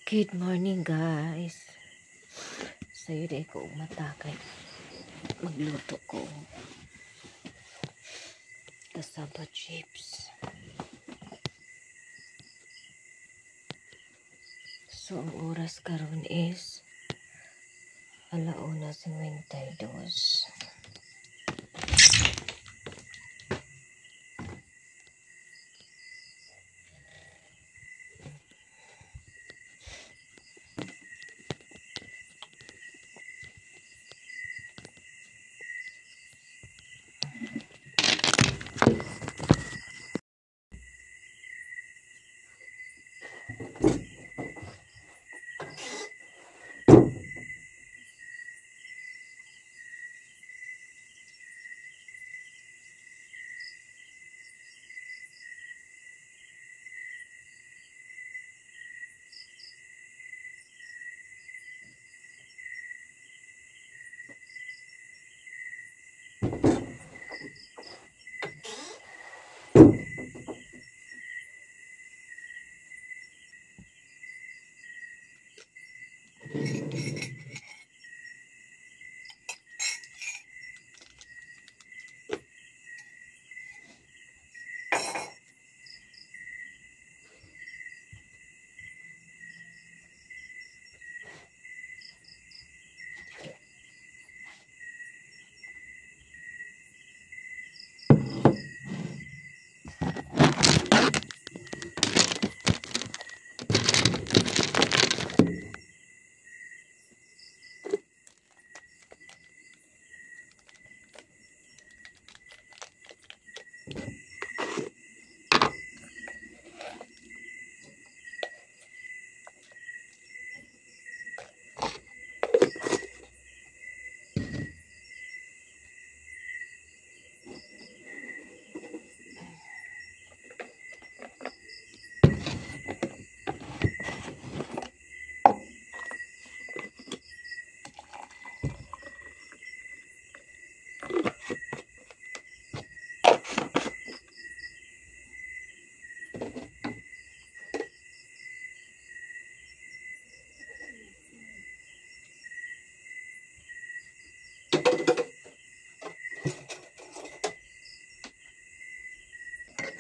Good morning guys. Sayo day ko umatakay. Magluto ko cassava chips. So ang oras karon is 1:52.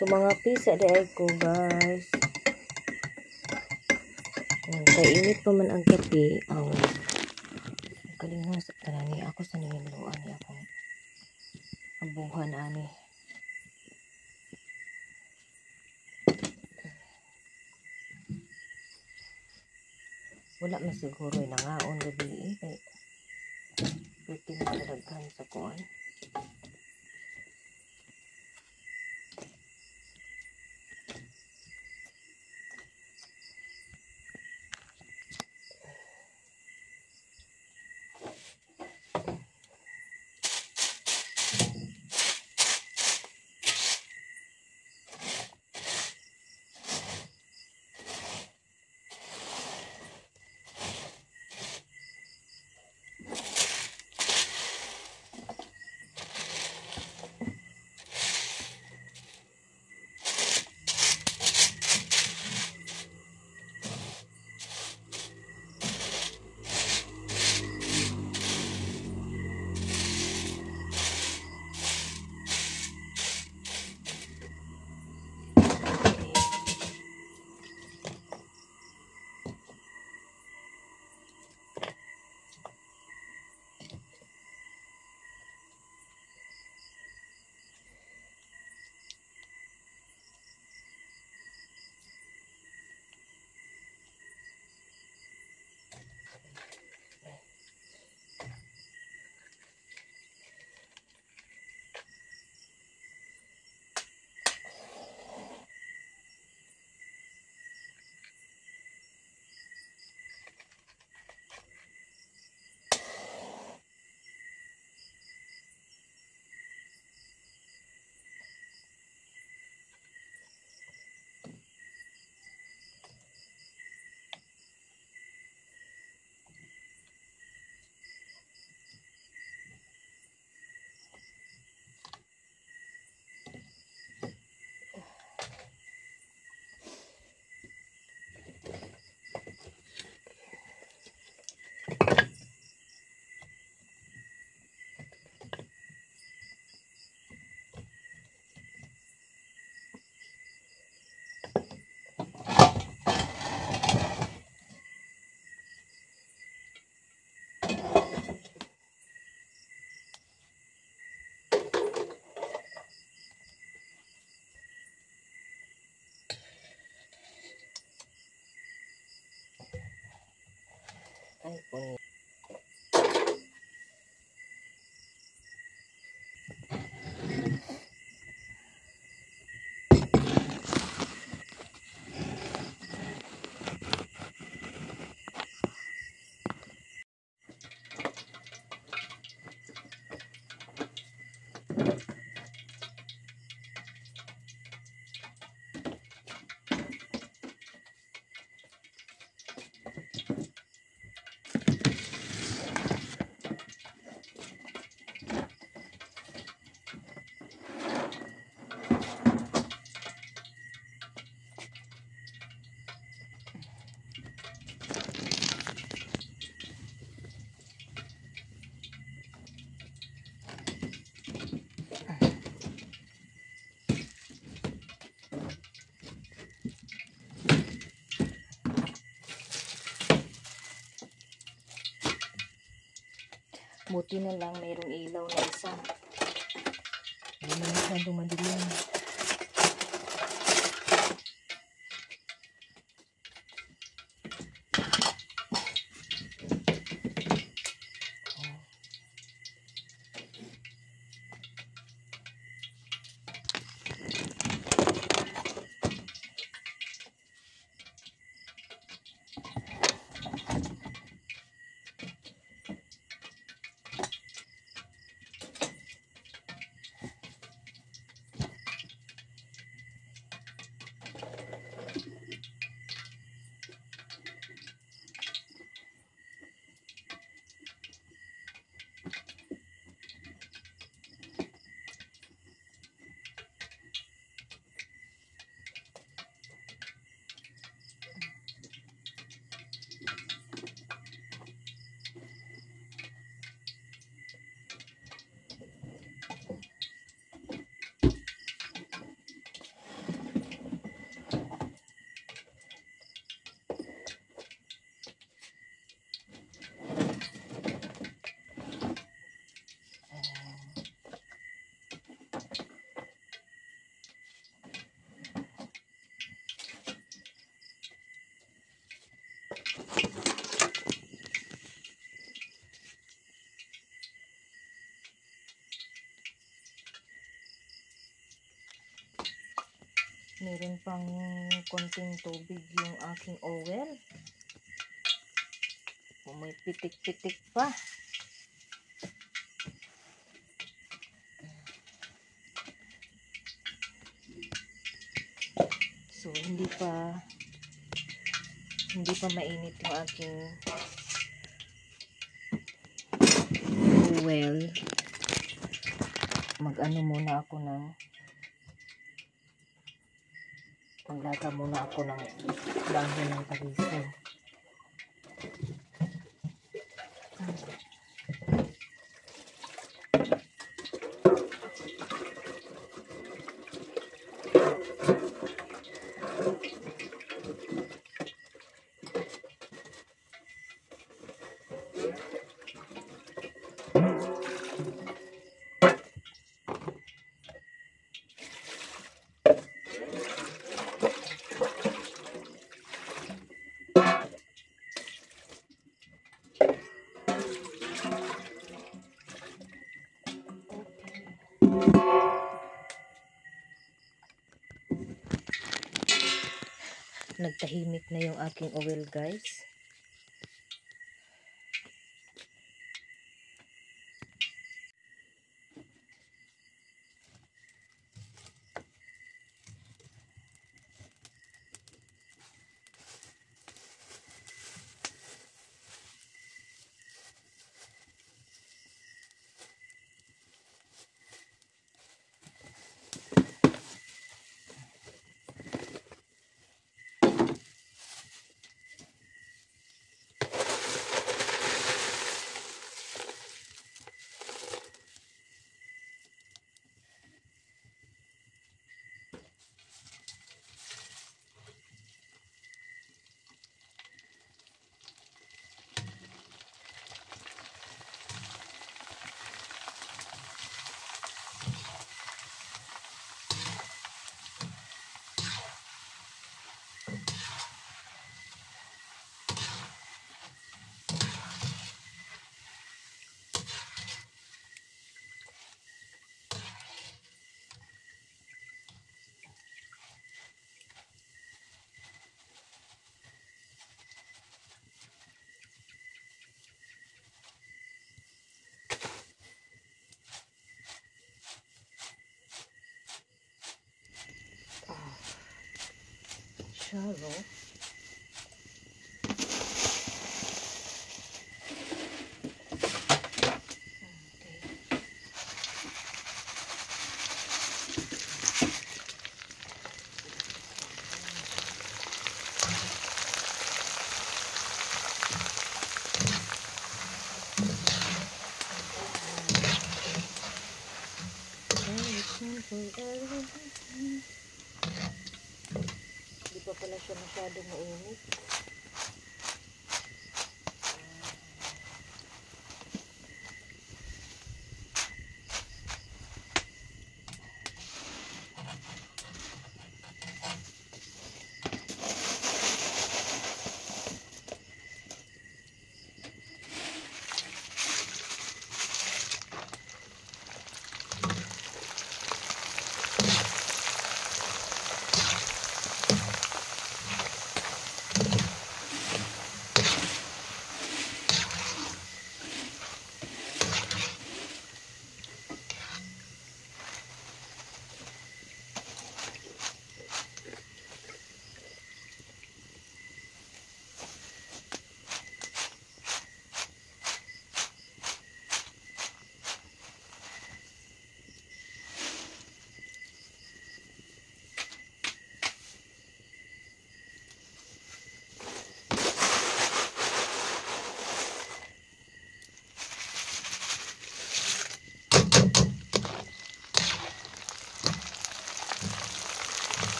So mga pisa day ko guys. Kainit pa man ang kape. Kalingan sa tanani ako sa niluan ni akong abuhan ani. Wala man siguro nangaon gabi kay pwede madaghan sa kuan. Ay, punit. Buti na lang mayroong ilaw na isa. Hindi na masyadong madilim. Meron pang konting tubig yung aking oil. May pitik-pitik pa. So hindi pa mainit yung aking oil. Mag-ano muna ako ng maglaga muna ako ng dahon ng parisa. Nagtahimik na yung aking oil, guys. masyado mainit.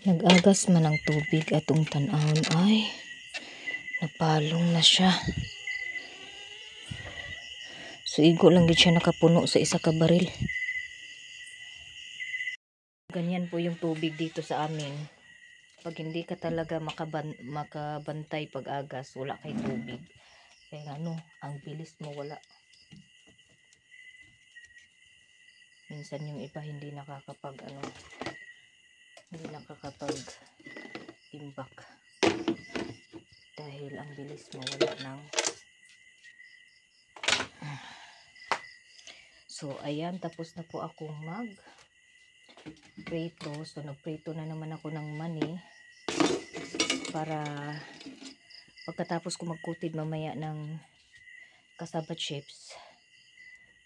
Nag-agas man ang tubig atong tan-awon ay napalong na siya. So igo lang gid siya nakapuno sa isa ka baril. Ganyan po yung tubig dito sa amin. Pag hindi ka talaga makabantay pag-agas, wala kay tubig. Kaya ang bilis mo wala. Minsan yung iba hindi nakakapag timbak dahil ang bilis mo wala ng. So ayan, tapos na po akong mag prito. So nagprito na naman ako ng mani para pagkatapos ko magkutid mamaya ng cassava chips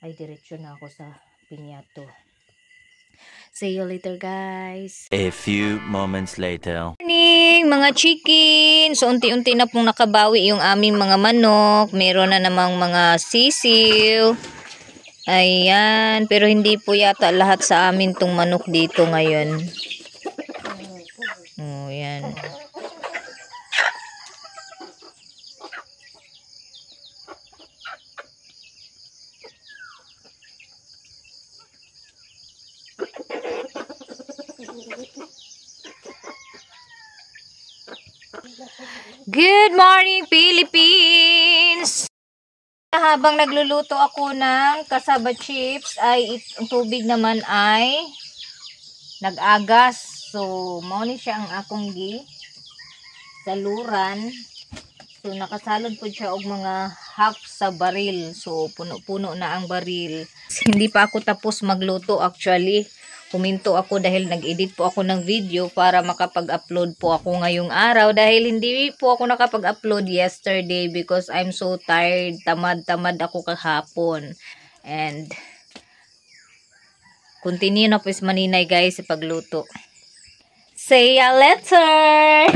ay diretso na ako sa piñato. See you later, guys. A few moments later. Morning, mga chicken. So, unti-unti na pong nakabawi yung aming mga manok. Meron na namang mga sisiw. Ayan. Pero hindi po yata lahat sa amin tong manok dito ngayon. Oh, yan. Good morning, Philippines! Habang nagluluto ako ng cassava chips, ay ang tubig naman ay nag-agas. So, mauni siya ang akong saluran. So, nakasalod po siya og mga half sa baril. So, puno-puno na ang baril. Hindi pa ako tapos magluto actually. Huminto ako dahil nag-edit po ako ng video para makapag-upload po ako ngayong araw dahil hindi po ako nakapag-upload yesterday because I'm so tired. Tamad-tamad ako kahapon. And continue na po is maninay guys sa pagluto. See ya later!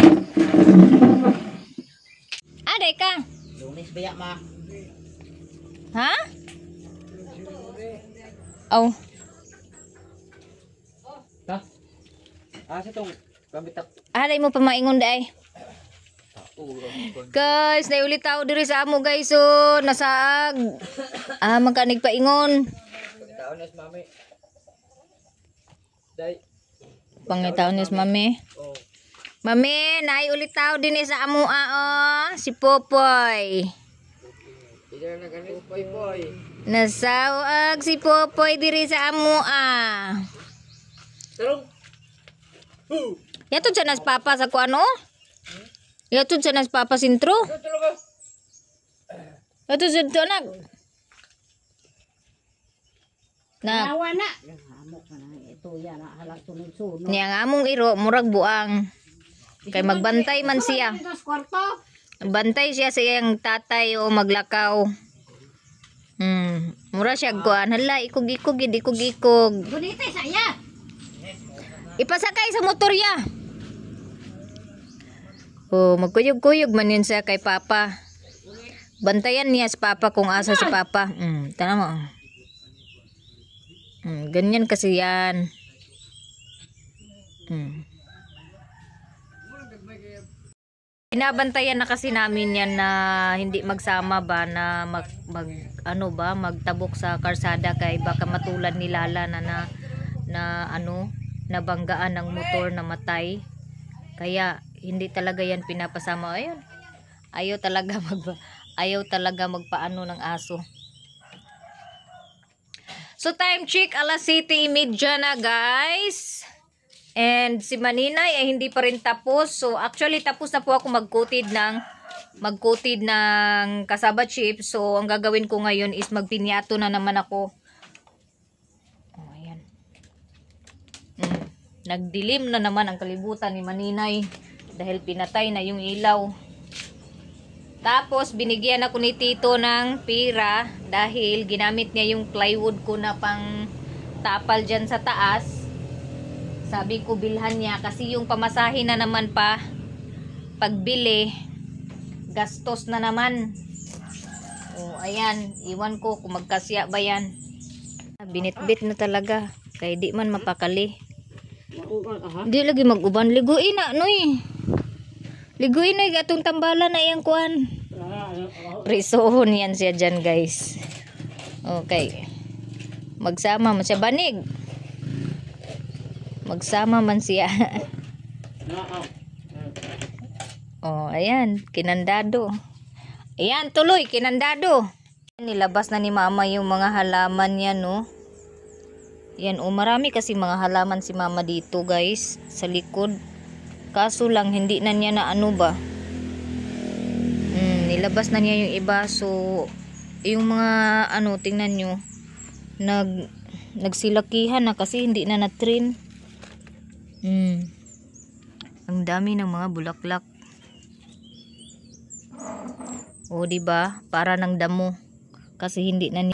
Aday ka? Lunes baya ma. Ha? Oh. Ta? Sa tong gamit Aday mo pa maingon day. Guys, naiulit tao diri sa amo guys. So, nasaag. Magkanig pa ingon. Pagkitaon na si mami. Day. Pangitaon niya si mami. Oh. Mami, naiulit tao din sa amo si Popoy. Ida na ganito poy. Nasaag si Popoy diri sa amo Tarong. Yato dyan as papa sa kuano? Yato dyan as papa sintro? Yato dyan anak. Na. Awa na. Hamok ka na. Ito yan. Halag sunod-sunod. Niyang among iro, murag buang. Kay magbantay man siya. Ito sa kwarto. Bantay siya sa iyang tatay o maglakaw. Mura siya kuan. Hala, ikog-ikog, ikog-ikog. Gunita sa iya. Ipasakay sa motor ya. Oh, magkuyog-kuyog man yun siya kay papa. Bantayan niya si papa kung asa si papa. Tama mo. Ganyan kasi yan. Binabantayan na kasi namin yan na hindi magsama ba na magtabok sa karsada kay baka matulad ni Lala na nabanggaan ng motor na matay. Kaya hindi talaga yan pinapasama. Ayun. Ayaw talaga magpaano ng aso. So time check, alas 7:30 na guys. And si Maninay ay hindi pa rin tapos. So actually tapos na po ako magkutid ng cassava chips. So ang gagawin ko ngayon is magpinyato na naman ako. Oh, ayan. Nagdilim na naman ang kalibutan ni Maninay dahil pinatay na yung ilaw. Tapos binigyan ako ni Tito ng pira dahil ginamit niya yung plywood ko na pang tapal dyan sa taas. Sabi ko bilhan niya kasi yung pamasahin na naman pa pagbili gastos na naman. Oh, ayan, iwan ko kung magkasya ba yan. Binitbit na talaga kay di man mapakali. Di lagi mag-uban. Liguin na noy. Liguin na atong tambalan na iyang kuan. Prisohon yan siya dyan guys. Okay. Magsama man siya banig. Magsama man siya. Oh, ayan, kinandado. Ayan, tuloy, kinandado. Nilabas na ni mama yung mga halaman niya, no? Yan, marami kasi mga halaman si mama dito, guys, sa likod. Kaso lang, hindi na niya na ano ba. Nilabas na niya yung iba. So, yung mga, tingnan nyo, nagsilakihan na kasi hindi na na-trim. Ang dami ng mga bulaklak. O di ba? Para ng damo kasi hindi na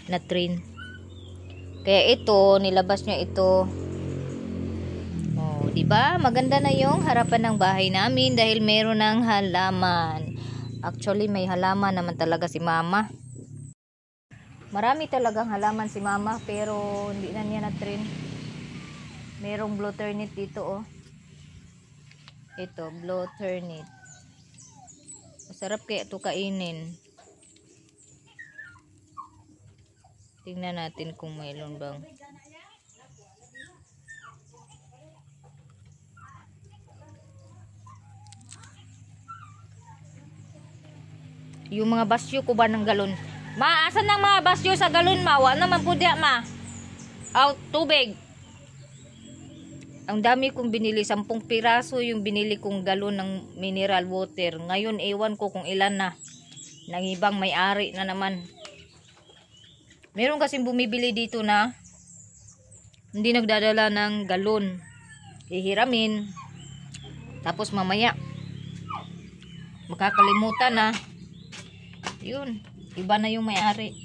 na-trim. Kaya ito, nilabas niya ito. O di ba? Maganda na yung harapan ng bahay namin dahil meron ng halaman. Actually, may halaman naman talaga si mama. Marami talagang halaman si mama pero hindi na niya na-trim. Merong blue turnip dito oh. Ito, blue turnip. Masarap kaya ito kainin. Tingnan natin kung mayroon bang. Yung mga basyo ko ba ng galon? Ma, asan ang mga basyo sa galon ma? Wala naman po diya ma. Out, tubig. Ang dami kong binili, 10 piraso yung binili kong galon ng mineral water. Ngayon, ewan ko kung ilan na. Nang ibang may-ari na naman. Meron kasing bumibili dito na hindi nagdadala ng galon. Hihiramin. Tapos mamaya, makakalimutan na. Yun, iba na yung may-ari.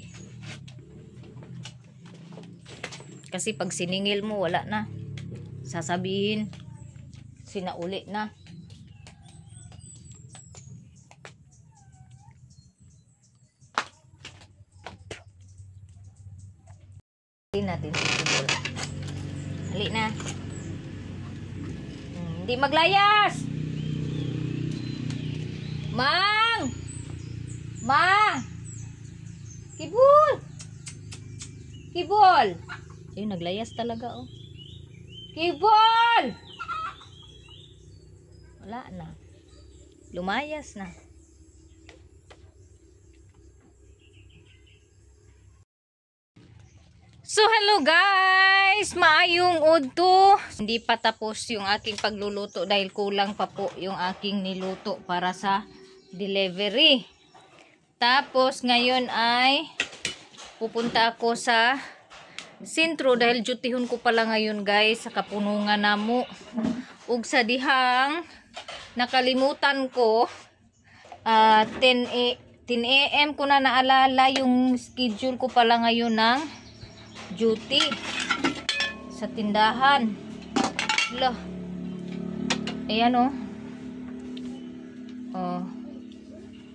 Kasi pag siningil mo, wala na. Sasabihin sinauli na. Hali natin hali na. Hindi maglayas. Mang Kibol ayun, naglayas talaga oh. Kibol! Wala na. Lumayas na. So, hello guys! Maayong udto. Hindi pa tapos yung aking pagluluto dahil kulang pa po yung aking niluto para sa delivery. Tapos, ngayon ay pupunta ako sa sentro dahil jutihon ko pala ngayon guys sa kapunungan namo. Ug sa dihang nakalimutan ko 10 AM ko na naalala yung schedule ko pala ngayon ng duty sa tindahan. Lah. Ayan oh. Oh.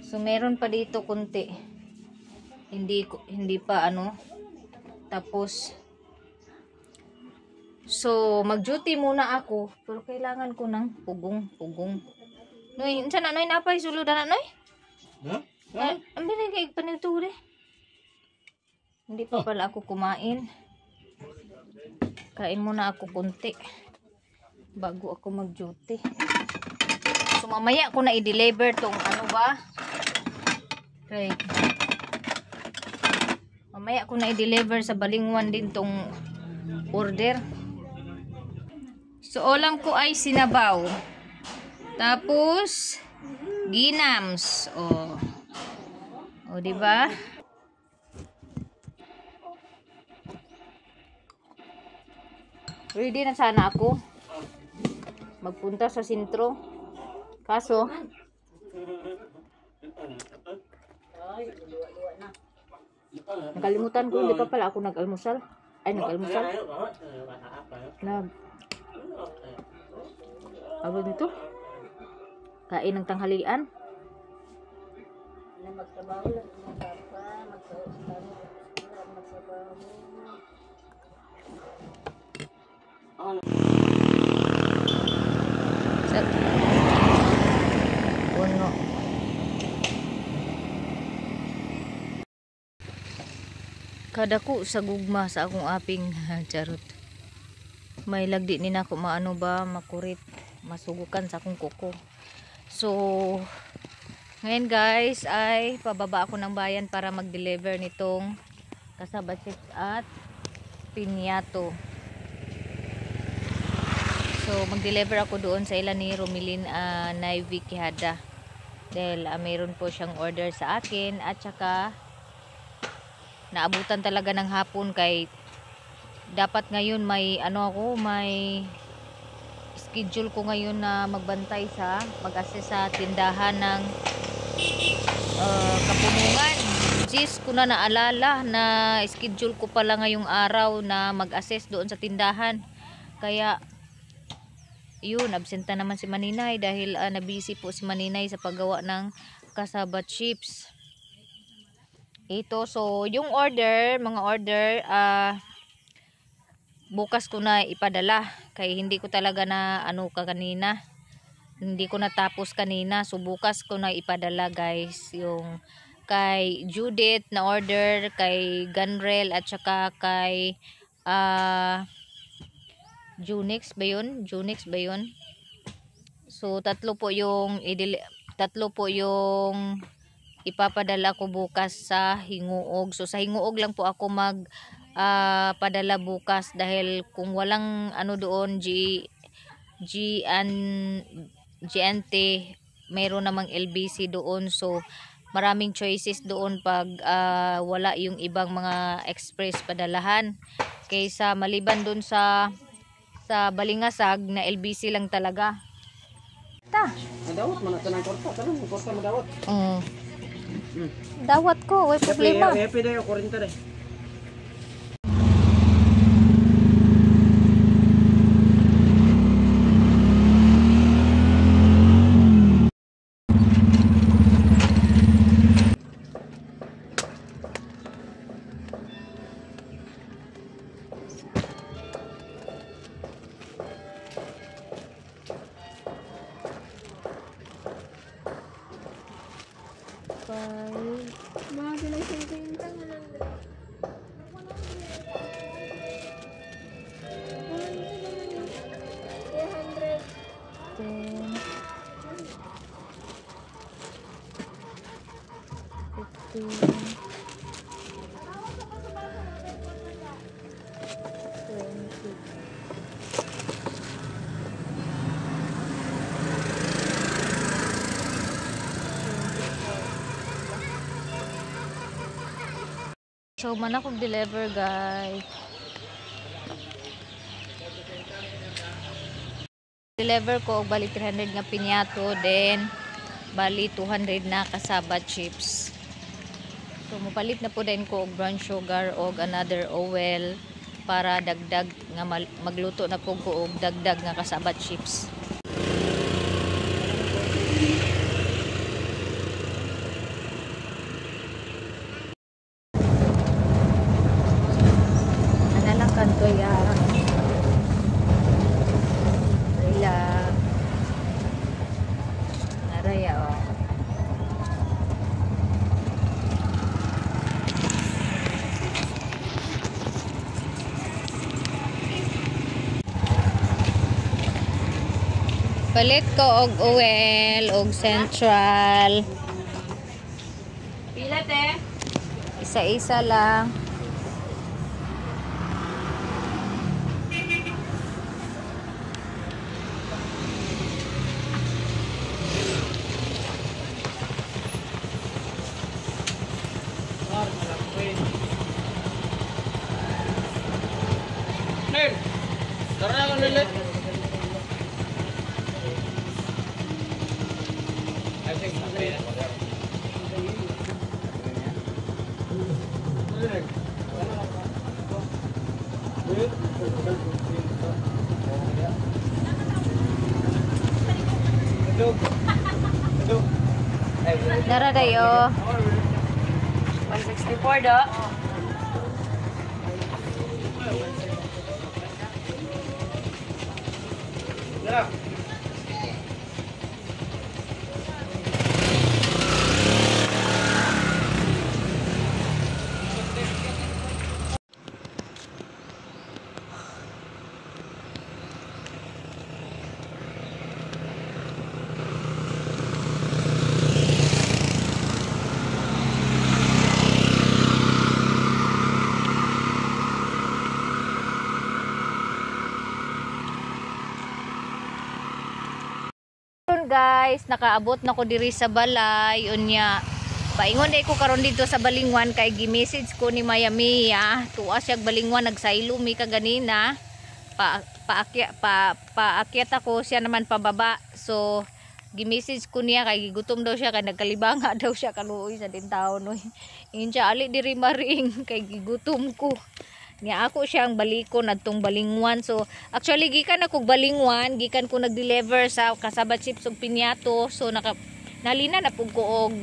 So meron pa dito kunti. Hindi pa tapos, so, mag-duty muna ako. Pero kailangan ko ng pugong. Noy, saan na, Noy? Napay, suludan na, Noy? Ang binigay panituri. Hindi pa pala ako kumain. Kain muna ako kunti. Bago ako mag-duty. So, mamaya ko na i-deliver tong Okay. Mamaya ko na i-deliver sa Balingwan din tong order. So, ulam ko ay sinabaw. Tapos, ginams. O diba? Ready na sana ako magpunta sa sentro. Kaso, nakalimutan ko, hindi pa pala ako nag-almusal. Ano dito? Kain ng tanghalian. Magtrabaho lang ng papa, magtrabaho. Puno. Kadako sa gugma sa akong aping charot. May lagdi ni nako maano ba makurit, masugukan sa akong kuko. So ngayon guys ay pababa ako ng bayan para mag-deliver nitong kasabatsit at pinyato. So mag-deliver ako doon sa ilan ni Romilin Naivi Quijada dahil mayroon po siyang order sa akin at saka naabutan talaga ng hapon kay dapat ngayon may may schedule ko ngayon na magbantay mag-assess sa tindahan ng Kapunungan. Jis ko na naalala na schedule ko pala ngayong araw na mag-assess doon sa tindahan. Kaya yun, absenta naman si Maninay dahil nabisi po si Maninay sa paggawa ng cassava chips. Ito, so yung mga order bukas ko na ipadala kay hindi ko talaga na kanina. Hindi ko natapos kanina, so bukas ko na ipadala guys. Yung kay Judith na order, kay Ganrel at saka kay Junix ba yun? So tatlo po yung ipapadala ko bukas sa Hinguog. So sa Hinguog lang po ako padala bukas dahil kung walang doon GNT, mayroon namang LBC doon, so maraming choices doon pag wala yung ibang mga express padalahan, kaysa maliban doon sa Balingasag na LBC lang talaga. Madawat man ito ng korta. Tanong yung korta madawat. Dawat ko, way problema. Happy dayo, kurinta rin. So man akong deliver guys. Deliver ko og bali 300 nga pinyato, then bali 200 na cassava chips. So mupalit na po din ko og brown sugar og another oil para dagdag nga magluto na po ko og dagdag nga cassava chips. Kanto ya Rila Naraya palit ko og oil og central pila te isa-isa lang. Nara dayo 164 do. Guys, nakaabot na ko diri sa balay unya. Paingon day ko karon dito sa Balingwan kay gi-message ko ni Mayami tuwa siya Balingwan nagsailo mi kaganina. Paakyat ako siya naman pababa. So gi-message ko niya kay gutom daw siya kay nagkalibanga daw siya kaluoy sa dintaon oy. Inja ali diri maring kay gigutom ko. Niya ako siyang balikon adtong Balingwan. So actually gikan ako Balingwan, gikan ko nag-deliver sa Kasaba Chips ug Piñato. So nalina na pug ko og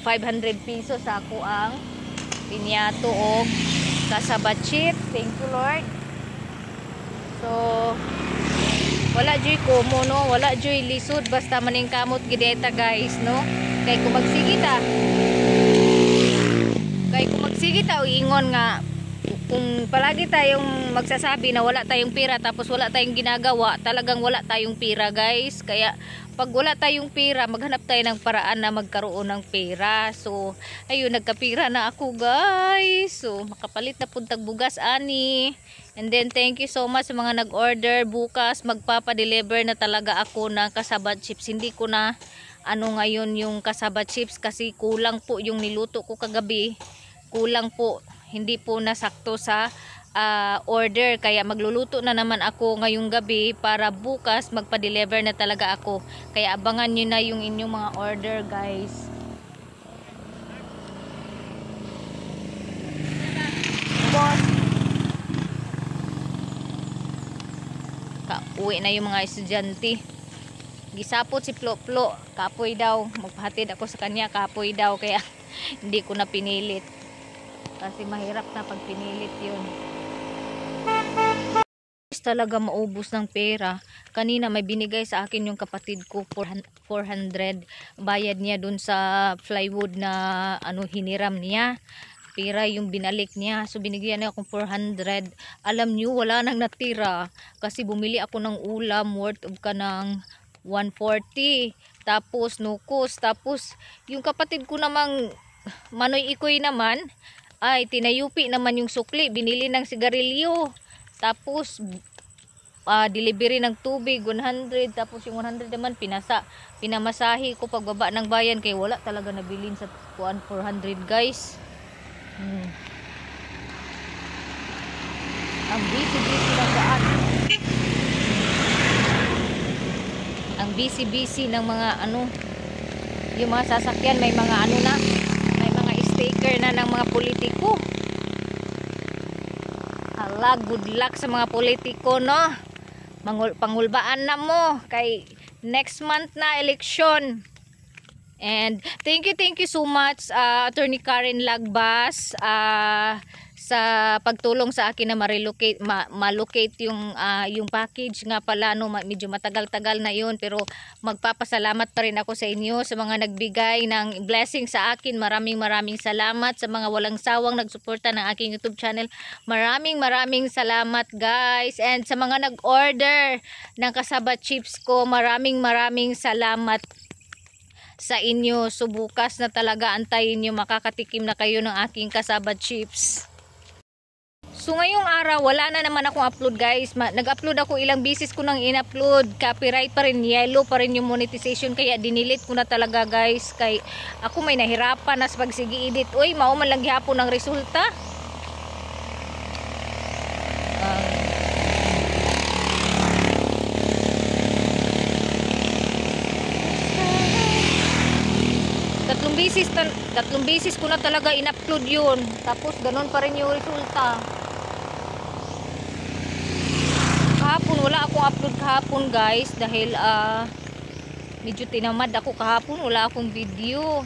500 pesos sa ako ang Piñato og Kasaba Chips. Thank you Lord. So wala joy komo no, wala joy lisod basta maning kamot gideta guys no. Kay kung magsigita o ingon nga kung palagi tayong magsasabi na wala tayong pera tapos wala tayong ginagawa, talagang wala tayong pera guys. Kaya pag wala tayong pera, maghanap tayo ng paraan na magkaroon ng pera. So ayun, nagkapira na ako guys. So makapalit na puntag bugas ani. And then thank you so much sa mga nag-order. Bukas magpapa-deliver na talaga ako ng Kasaba Chips. Hindi ko na ngayon yung Kasaba Chips kasi kulang po yung niluto ko kagabi. Kulang po, hindi po nasakto sa order, kaya magluluto na naman ako ngayong gabi para bukas magpa-deliver na talaga ako. Kaya abangan nyo na yung inyong mga order guys. Boss, uwi na yung mga estudyante. Gisapot si Plo Plo, kapoy daw, magpahatid ako sa kanya, kapoy daw, kaya hindi ko na pinilit. Kasi mahirap na pag pinilit yun. Talaga maubos ng pera. Kanina may binigay sa akin yung kapatid ko 400. Bayad niya dun sa plywood na hiniram niya. Pera yung binalik niya. So binigyan niya akong 400. Alam niyo wala nang natira. Kasi bumili ako ng ulam worth of ka ng 140. Tapos nukos. Tapos yung kapatid ko namang Manoy Ikoy naman ay tinayupi naman yung sukli, binili ng sigarilyo, tapos delivery ng tubig 100, tapos yung 100 naman pinamasahi ko pagbaba ng bayan kay wala talaga nabilin sa 400 guys. Ang busy ng daan, ang busy ng mga yung mga sasakyan, may mga na sticker na ng mga politiko. Hala, good luck sa mga politiko no. Pangulbaan na mo kay next month na election. And thank you so much Attorney Karen Lagbas sa pagtulong sa akin na ma-locate yung package nga pala medyo matagal-tagal na yun, pero magpapasalamat pa rin ako sa inyo sa mga nagbigay ng blessing sa akin. Maraming salamat sa mga walang sawang nagsuporta ng aking YouTube channel. Maraming salamat guys. And sa mga nag-order ng Kasaba Chips ko, maraming salamat sa inyo. So bukas na talaga antayin nyo, makakatikim na kayo ng aking Kasaba Chips. So ngayong araw wala na naman akong upload guys. Nag-upload ako, ilang beses ko nang in-upload, copyright pa rin, yellow pa rin yung monetization, kaya dinilit ko na talaga guys. Kay ako may nahirapan na sa pagsigi edit. Uy, mao man lang gihapon ng resulta. Tatlong beses ko na talaga in-upload yun, tapos ganun pa rin yung resulta. Kahapon wala akong upload kahapon guys dahil medyo tinamad ako kahapon, wala akong video.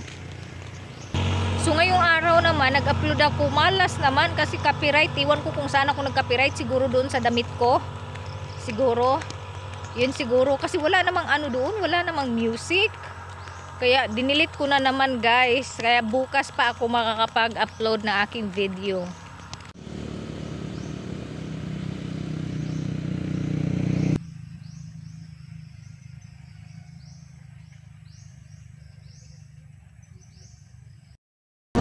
So ngayong araw naman nag-upload ako, malas naman kasi copyright. Iwan ko kung saan ako nag-copyright, siguro doon sa damit ko. Siguro yun siguro, kasi wala namang doon, wala namang music. Kaya dinilit ko na naman guys. Kaya bukas pa ako makakapag-upload na aking video.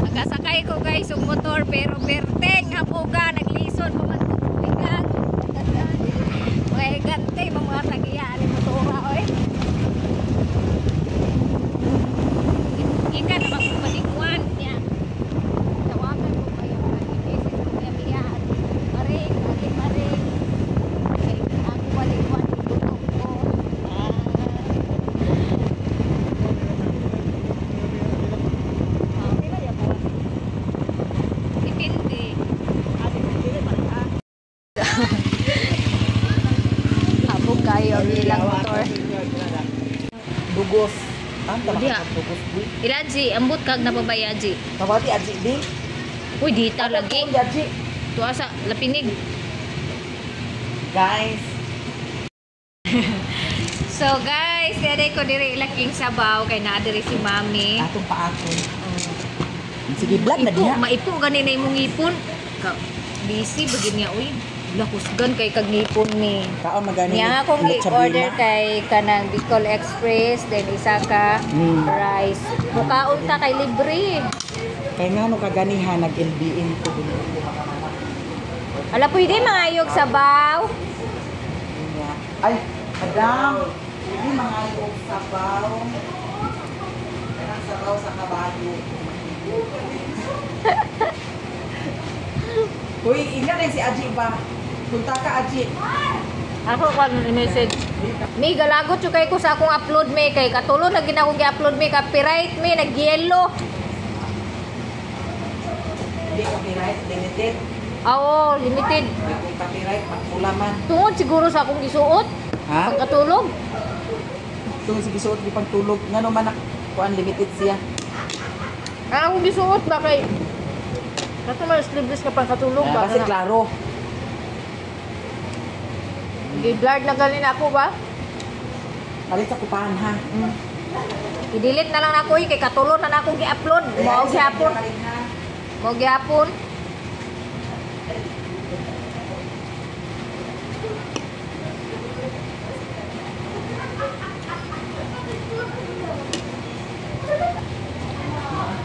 Nakasakay ko guys yung motor, pero perteng hapuga, naglison pamatuligan. Mga higante, mga tagiya, motora oy. Ikan na magpapaligwa. kayo ang ilang motor. Dugos. O diha. Dugos. Ilaji, ambot kag napabay Aji. Kabati aji di. Uy, dita lagi. Aji. Tuwa sa lapinig. Guys. So guys, dere ko diri laking sabaw kay naa diri si Mami. Atong paaton. Sige, vlog na diha. Maipo gani na imong ipon. Ka busy bagin niya uy. Lakusgan kay kag ngipon ni. Kaon magani. Niya akong i-order kay kanang Bicol Express, then isa ka rice. Mukaon ta kay libre. Kay nga no kaganihan nag-LBN ko din. Ala pwede mangayog sabaw. Ay, madam. Hindi mga yung sabaw. Kanang sabaw sa kabayo. Uy, ingat rin si Aji ba? Punta ka, Aji. Ako kan message. May galagot yung kay ko sa akong upload may kay katulo na ginakong gi-upload may copyright may nag-yellow. Hindi copyright, limited. Oo, limited. Hindi copyright, pagkulaman. Tungod siguro sa akong gisuot. Ha? Pagkatulog. Ito sige suot di pagtulog. Nga naman kuan limited siya. Ang akong gisuot ba kay kato man sleeveless ka pagkatulog ba? Kasi klaro. Gi-blurred na ganin ako ba? Palit sa kupahan ha. I-delete na lang ako kay katulo na akong gi-upload. Mao gihapon. Mao gihapon.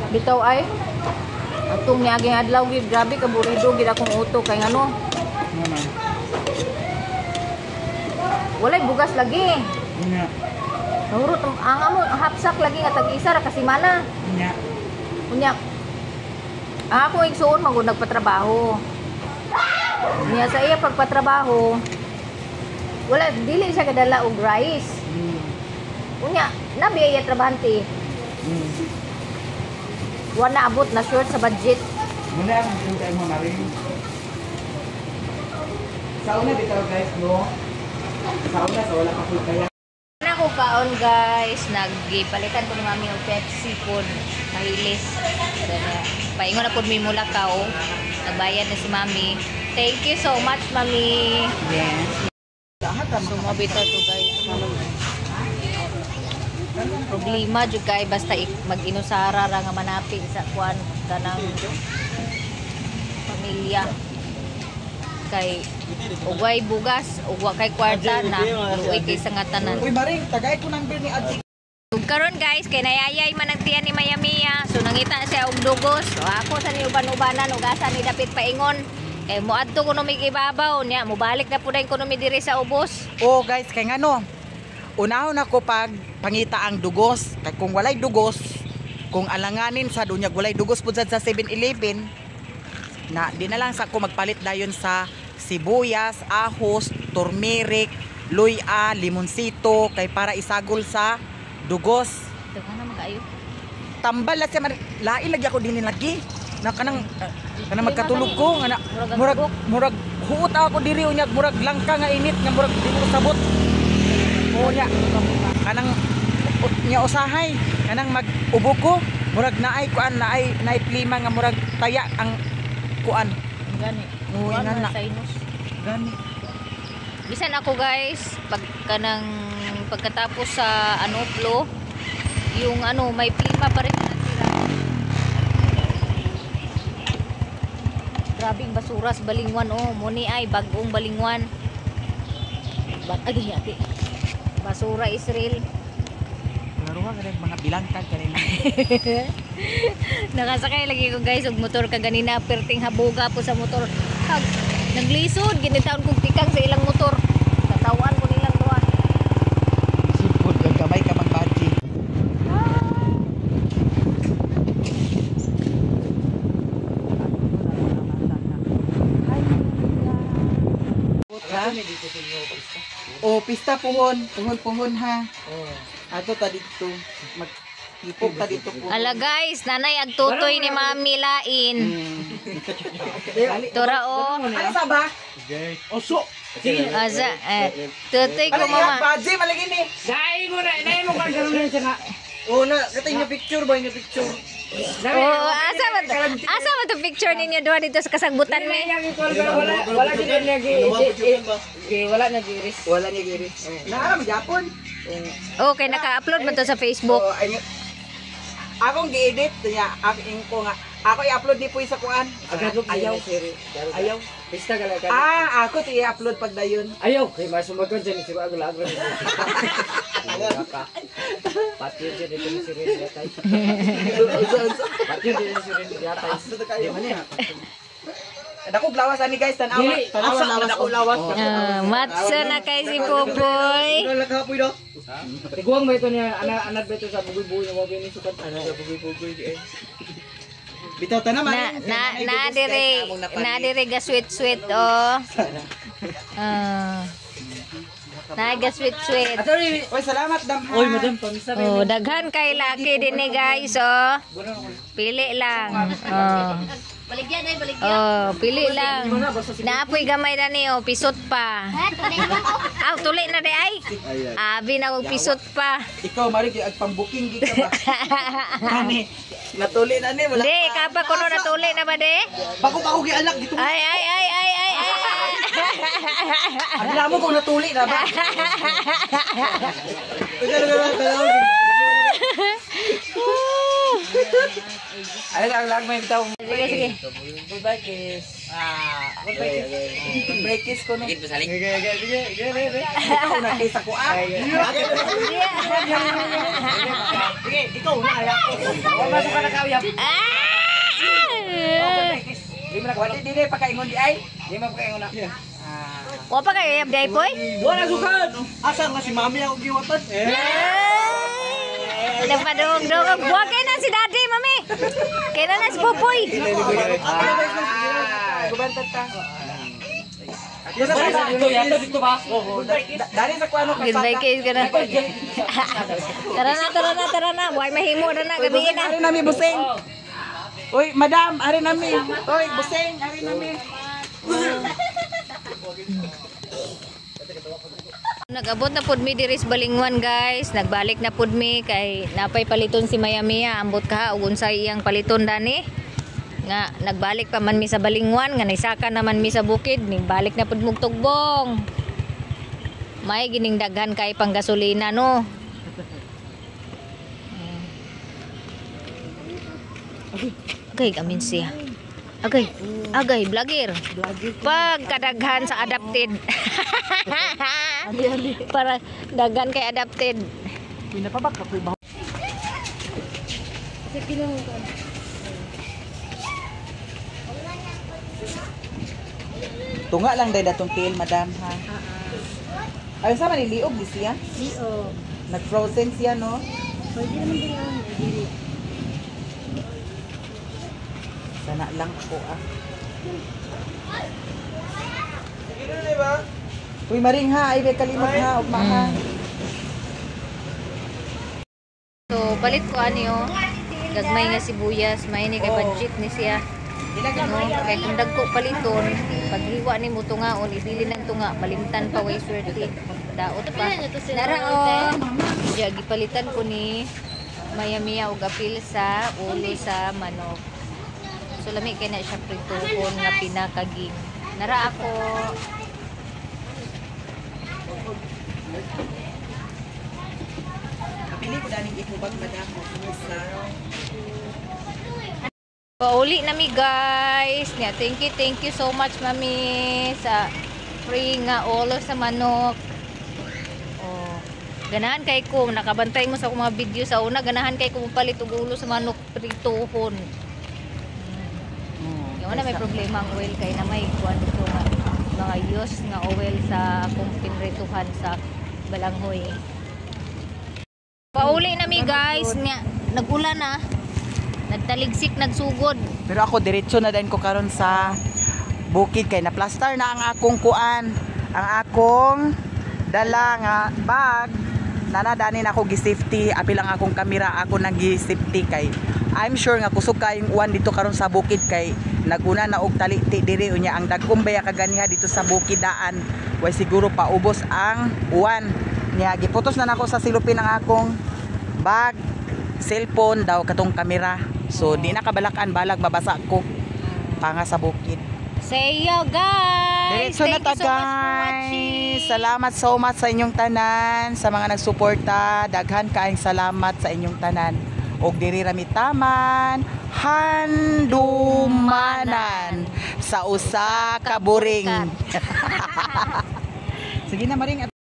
Bitaw ay atong niaging adlaw gid grabe ka burido gid akong uto kay ngano. Naman. Walay bugas lagi. Nga. Nahurot ang amo hapsak lagi nga tag-isa ra kasi mana. Nga. Unya. Ang ako igsuon magud nagpatrabaho. Niya sa iya pagpatrabaho. Wala dili siya kadala og rice. Unya, nabi iya trabahante. Wala abot na short sa budget. Muna ang yung tayo mo maring. Sa una bitaw guys, no? Sa una, sa wala pa po kaya. Na ko kaon guys, nagpalitan ko ni Mami og Pepsi pod mahilis. Paingon na pod mi mulakaw. Nagbayad na si Mami. Thank you so much, Mami. Yes. Lahat ang So mabitaw to guys. Problema jud kay basta mag-inusara ra nga manapig sa kuan kanang pamilya. Kay ugay bugas, ugwa kay kwarta na, luoy kay sangatanan. Uy, Maring, tagay ko number ni Aji. Ug karon guys, kay nayayay man ang tiyan ni Mayamia. So nangita siya og dugos. So ako sa ni uban-ubanan ug asa ni dapit paingon. Eh moadto ko no mig ibabaw niya, mobalik na pud ang ekonomi diri sa ubos. Oh guys, kay ngano? Unahon ako pag pangita ang dugos. Kay kung walay dugos, kung alanganin sa dunyag walay dugos pud sa 7-Eleven, na di na lang sa ko magpalit dayon sa sibuyas, ahos, turmeric, luya, limonsito kay para isagol sa dugos. Daghan na magaayo. Tambal na siya, lain lagi ako din lagi. Na kanang magkatulog ko nga na murag huot ako diri unya murag langka nga init nga murag di ko sabot. O nya kanang nya usahay kanang mag-ubo ko murag naay kuan naay klima nga murag taya ang kuan. Gani. Oo, Kuan na. sa sinus. Gani. Bisan ako guys, pagkatapos sa flow, yung may plima pa rin na natira. Grabing basura sa Balingwan muni ay bagong Balingwan. Agi ati. Basura Israel. Klaro nga kanang mga bilangkag kanina. Nakasakay lagi ko guys og motor ka ganina perting habuga po sa motor. Naglisod ginitaon kong tikang sa ilang motor. Tatawan ko nilang duha. Sipod kag gamay ka mang badji. Ha? O pista puhon ha. Ato ta dito Ipog ta dito po. Ala guys, nanay agtutoy ni Mami lain. Tura o. Ano sa ba? Oso. Asa, tutoy ko Ano mama. yung badge? Malagi ni. Dahil mo ka gano'n na siya nga. Una, katay niya picture ba? Yung picture. Oh, asa ba to picture ninyo doon dito sa kasagbutan me? Wala dito lagi. Wala na giris. Wala niya giri. Naaram, Japon. Okay, naka-upload mo to sa Facebook. So, akong gi-edit niya, aking ko nga. Ako i-upload di po sa kuan. Ayaw. Ayaw. Pista ka lang. Ako ti i-upload pag dayon. Ayaw. Kaya masumagod dyan. Siguro ako lang. Pati yun dyan. Ito na si Rin Yatay. Pati yun dyan si Rin Yatay. Di man yan. Dako lawas ani guys, tanawa. Tanawa lawas ko lawas. Matso na kay si Popoy. Nagkapoy do. Tiguang ba ito niya? Anak ba ito sa bugoy-bugoy na wabin ni sukat? Ano sa bugoy-bugoy? Bitaw ta naman. Na dire ga sweet oh. Na ga sweet. Oy, salamat dam. Oy, madam, pamisa rin. Oh, daghan kay laki din ni guys oh. Pili lang. Baligyan ay baligyan. Oh, pili lang. Naapoy gamay na niyo, pisot pa. Tuli na de ay. Abi na og pisot pa. Ikaw mari gi agpambuking gi ka ba? Kani. Natuli na ni wala. De, kapa kuno natuli na ba de? Bako gi anak dito. Ay. Alam mo kung natuli na ba? Ay, lang may bitaw. Sige. Goodbye kiss. Goodbye kiss ko no. Sige. Ikaw na kiss ako Sige, ikaw na kaya ako. Masuk ka na kawiyap. Di mo na kwati di pakaingon di ay. Di mo pa kayo na. Wa pa kayo yab day poy? Wala sukad. Asa nga si mami ako giwatan? Napadong-dong. Buwag kayo na si daddy, mami. Kaya na si Popoy. Gubantat ta. Dito ba? Dari sa kuano ka. Goodbye kiss ka na. Tara na. Buhay mahimo na gabi na. Ari nami busing. Uy, madam, ari nami. Uy, busing, ari nami. Nag-abot na pud mi diri sa Balingwan guys. Nagbalik na pud mi kay napay paliton si Maya Mia. Ambot ka ug unsay iyang paliton dani. Nga nagbalik pa man mi sa Balingwan nga naisaka naman mi sa bukid. Balik na pud mugtugbong. May gining daghan kay pang gasolina no. Okay, kamin siya. Agay, vlogger. Pagkadaghan sa adapted. Para daghan kay adapted. Pinapabak ka ba? Tunga lang day datong tail, madam ha. Ay sa man liog di siya? Liog. Nag-frozen siya no. Pwede naman din yan. Dili. Sana lang ako Uy, maring ha, ay kalimot ha, ugma ha. So, palit ko ano gagmay nga sibuyas, may ni kay budget ni siya. Ano, kay kung dagko paliton, paghiwa ni mo tungaon, ibili ng tunga, malimtan pa way swerte. Daot pa. Nara Diya gipalitan ko ni Maya Mia og apil sa ulo sa manok. So lami kay na siya prituhon nga pinakaging. Nara ako. Kapili ko daning itubag, madam. Pauli na mi guys. Nya, thank you so much mami sa free nga ulo sa manok. Oh, ganahan kay ko nakabantay mo sa akong mga video sa una, ganahan kay ko palit og ulo sa manok prituhon. Yung na may problema ang oil kay na may kuan ko nga mga use nga oil sa akong pinrituhan sa balanghoy. Pauli na mi guys. Nya, nag-ulan na. Nagtaligsik, nagsugod. Pero ako diretso na din ko karon sa bukid kay na plaster na ang akong kuan, ang akong dala nga bag nanadanin ako gi-safety, api lang akong kamera ako nang gi-safety kay I'm sure nga kusog kayong uwan dito karon sa bukid kay naguna na og taliti diri unya ang dagkong baya kaganiha dito sa bukidaan way siguro paubos ang uwan niya giputos na nako sa silupin ang akong bag cellphone daw katong kamera so di na kabalakan balag babasa ko panga sa bukid. Say yo guys. Diretso na Thank ta you so much for guys. watching. Salamat so much sa inyong tanan, sa mga nagsuporta. Daghan kaayong salamat sa inyong tanan. Og diri rami taman handumanan sa usa ka buring. Sige na maring.